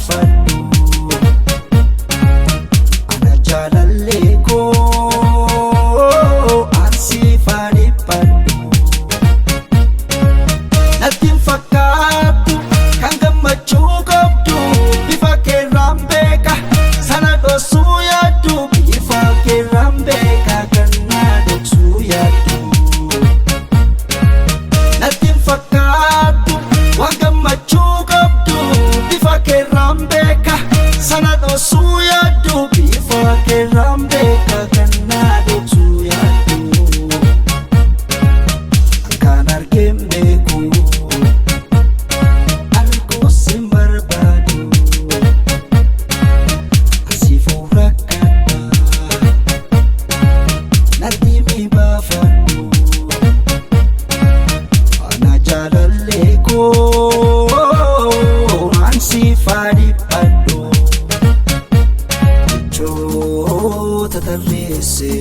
baafadhu ana jaalallee koo ansi faadhifadhu natti hin fakkaattu kan gammachuu qabdu bifa keerraan beeka sana dhoksuu yaaddu bifa keerraan beeka kan na dhoksuu yaaddu natti hin fakkaattu waan gammachuu qabdu bifa keerraan beeka sana dhoksuu yaaddu bifa keerraan beeka kan na dhoksuu yaaddu kan argeen beeku arguus hin barbaadu asiifuu rakkadha natti mi baafadhu ana jaalallee koo ansi faadhifadhu jechoota tarreesse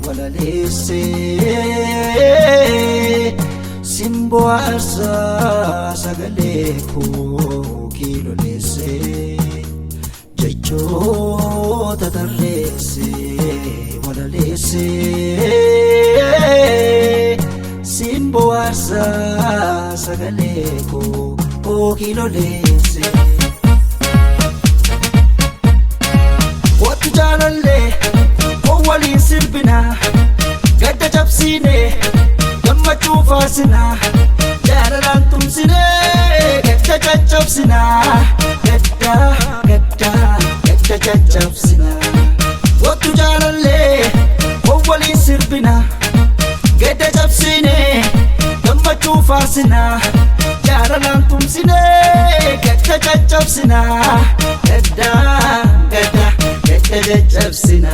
walaleesse simbo aarsa sagalee koo kiiloleesse jechoota tarreesse walaleesse simbo aarsa sagalee koo kiiloleesse wattu jaalallee koo waliin sirbina gadda cabsiine gammachuu faarsina jaalalaan tumsine gadda caccabsina gadda caccabsina wattu jaalallee koo waliin sirbina gadda cabsiine gammachuu faarsina jaalalaan tumsine gadda caccabsina gadda caccabsina